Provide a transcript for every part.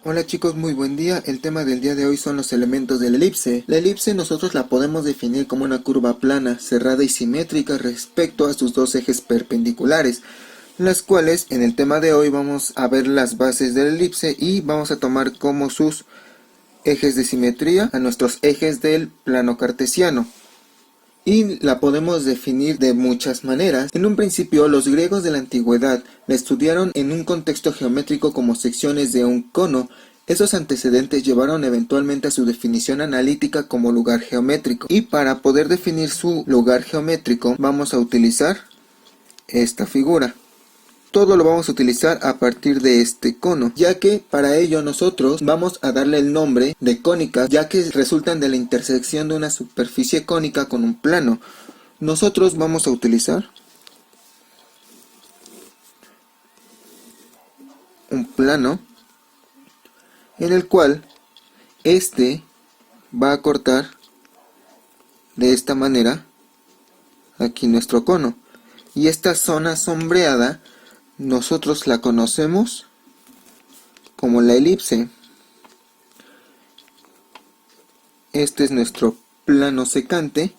Hola chicos, muy buen día. El tema del día de hoy son los elementos de la elipse. La elipse nosotros la podemos definir como una curva plana, cerrada y simétrica respecto a sus dos ejes perpendiculares, las cuales en el tema de hoy vamos a ver las bases de la elipse y vamos a tomar como sus ejes de simetría a nuestros ejes del plano cartesiano. Y la podemos definir de muchas maneras. En un principio, los griegos de la antigüedad la estudiaron en un contexto geométrico como secciones de un cono. Esos antecedentes llevaron eventualmente a su definición analítica como lugar geométrico. Y para poder definir su lugar geométrico, vamos a utilizar esta figura. Todo lo vamos a utilizar a partir de este cono, ya que para ello nosotros vamos a darle el nombre de cónicas, ya que resultan de la intersección de una superficie cónica con un plano. Nosotros vamos a utilizar un plano en el cual este va a cortar de esta manera aquí nuestro cono, y esta zona sombreada nosotros la conocemos como la elipse. Este es nuestro plano secante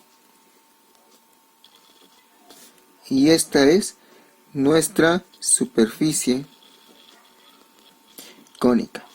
y esta es nuestra superficie cónica.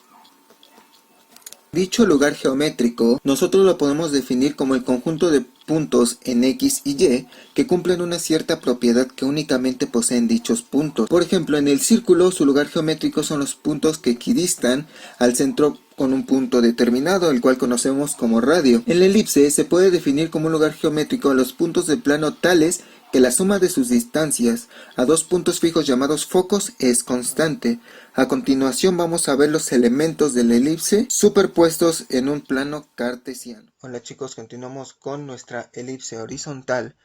Dicho lugar geométrico, nosotros lo podemos definir como el conjunto de puntos en X y Y que cumplen una cierta propiedad que únicamente poseen dichos puntos. Por ejemplo, en el círculo, su lugar geométrico son los puntos que equidistan al centro con un punto determinado, el cual conocemos como radio. En la elipse se puede definir como un lugar geométrico a los puntos del plano tales que la suma de sus distancias a dos puntos fijos llamados focos es constante. A continuación vamos a ver los elementos de la elipse superpuestos en un plano cartesiano. Hola chicos, continuamos con nuestra elipse horizontal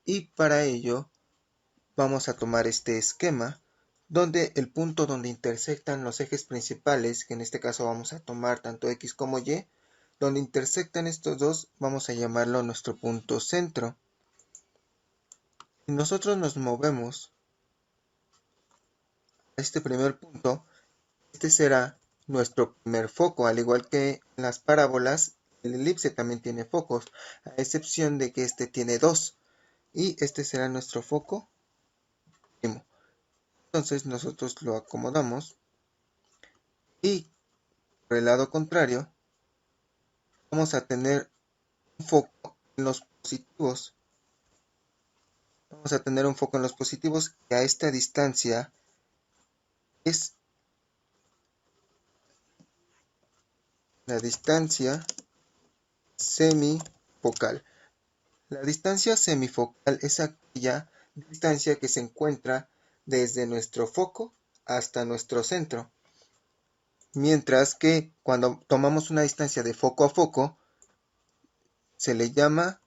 y para ello vamos a tomar este esquema donde el punto donde intersectan los ejes principales, que en este caso vamos a tomar tanto X como Y, donde intersectan estos dos vamos a llamarlo nuestro punto centro. Si nosotros nos movemos a este primer punto, este será nuestro primer foco, al igual que en las parábolas, el elipse también tiene focos, a excepción de que este tiene dos, y este será nuestro foco último. Entonces nosotros lo acomodamos y por el lado contrario vamos a tener un foco en los positivos. Vamos a tener un foco en los positivos y a esta distancia es la distancia semifocal. La distancia semifocal es aquella distancia que se encuentra desde nuestro foco hasta nuestro centro. Mientras que cuando tomamos una distancia de foco a foco, se le llama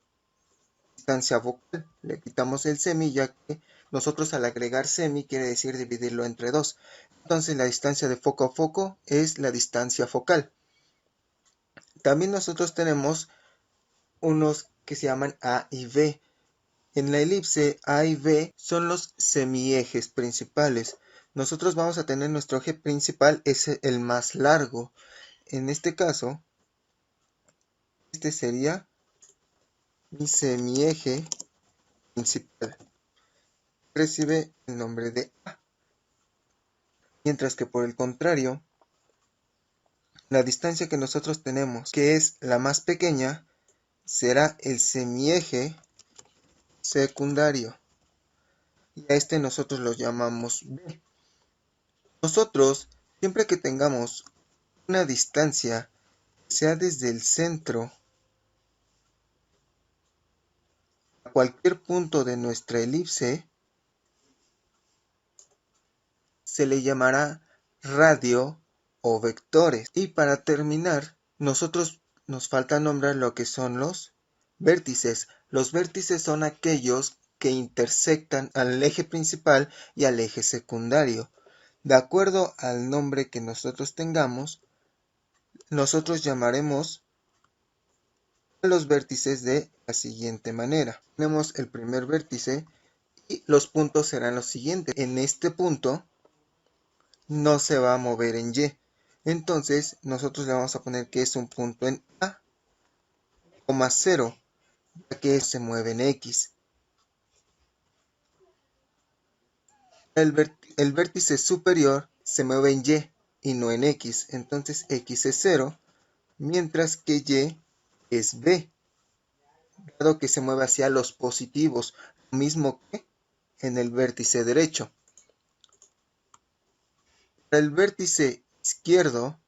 distancia focal. Le quitamos el semi, ya que nosotros al agregar semi quiere decir dividirlo entre dos. Entonces la distancia de foco a foco es la distancia focal. También nosotros tenemos unos que se llaman A y B. En la elipse A y B son los semiejes principales. Nosotros vamos a tener nuestro eje principal, es el más largo. En este caso, este sería mi semieje principal. Recibe el nombre de A. Mientras que por el contrario, la distancia que nosotros tenemos, que es la más pequeña, será el semieje secundario. Y a este nosotros lo llamamos B. Nosotros, siempre que tengamos una distancia, sea desde el centro a cualquier punto de nuestra elipse, se le llamará radio o vectores. Y para terminar, nosotros nos falta nombrar lo que son los vértices. Los vértices son aquellos que intersectan al eje principal y al eje secundario. De acuerdo al nombre que nosotros tengamos, nosotros llamaremos a los vértices de la siguiente manera. Tenemos el primer vértice y los puntos serán los siguientes. En este punto no se va a mover en Y. Entonces nosotros le vamos a poner que es un punto en A, 0, ya que se mueve en X. El vértice superior se mueve en Y no en X, entonces X es 0, mientras que Y es B, dado que se mueve hacia los positivos, lo mismo que en el vértice derecho. Para el vértice izquierdo,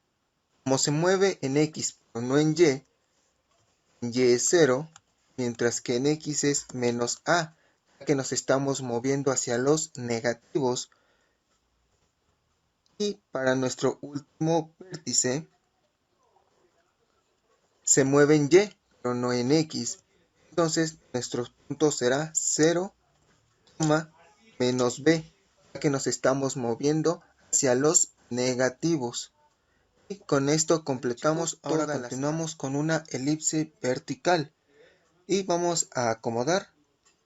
como se mueve en X pero no en Y es 0, mientras que en X es menos A, ya que nos estamos moviendo hacia los negativos. Y para nuestro último vértice, se mueve en Y, pero no en X. Entonces, nuestro punto será 0, menos B, ya que nos estamos moviendo hacia los negativos. Y con esto completamos. Ahora continuamos con una elipse vertical. Y vamos a acomodar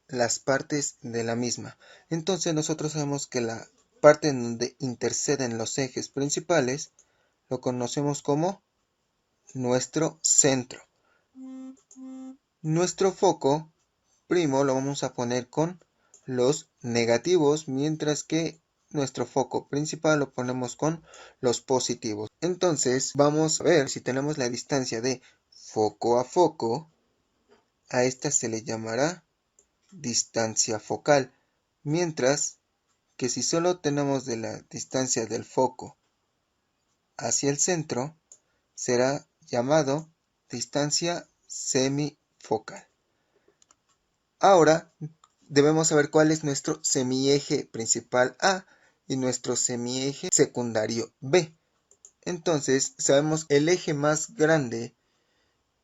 las partes de la misma. Entonces, nosotros sabemos que la parte en donde interceden los ejes principales lo conocemos como nuestro centro. Nuestro foco primo lo vamos a poner con los negativos, mientras que nuestro foco principal lo ponemos con los positivos. Entonces vamos a ver si tenemos la distancia de foco a foco. A esta se le llamará distancia focal, mientras que si solo tenemos de la distancia del foco hacia el centro, será llamado distancia semifocal. Ahora debemos saber cuál es nuestro semieje principal A y nuestro semieje secundario B. Entonces sabemos el eje más grande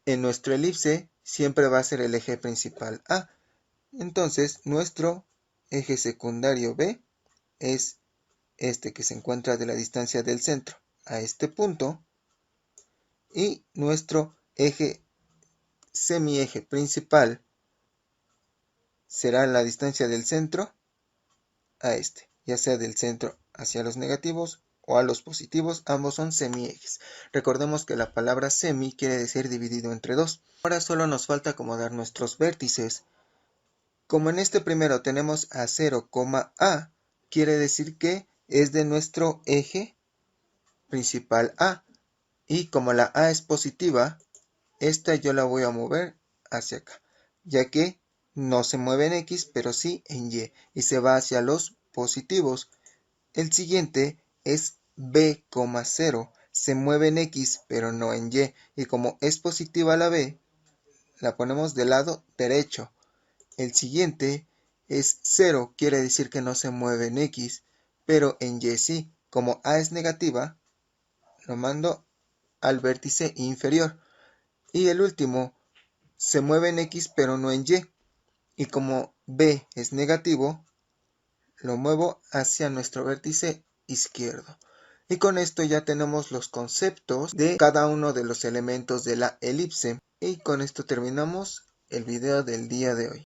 en nuestro elipse siempre va a ser el eje principal A. Entonces nuestro eje secundario B es este que se encuentra de la distancia del centro a este punto, y nuestro eje semieje principal será la distancia del centro a este, ya sea del centro hacia los negativos o a los positivos, ambos son semiejes. Recordemos que la palabra semi quiere decir dividido entre dos. Ahora solo nos falta acomodar nuestros vértices. Como en este primero tenemos a 0, A, quiere decir que es de nuestro eje principal A. Y como la A es positiva, esta yo la voy a mover hacia acá, ya que no se mueve en X, pero sí en Y, y se va hacia los positivos. El siguiente es B, 0, se mueve en X, pero no en y como es positiva la B, la ponemos del lado derecho. El siguiente es 0, quiere decir que no se mueve en X, pero en Y sí. Como A es negativa, lo mando al vértice inferior. Y el último se mueve en X, pero no en y como B es negativo, lo muevo hacia nuestro vértice izquierdo. Y con esto ya tenemos los conceptos de cada uno de los elementos de la elipse. Y con esto terminamos el video del día de hoy.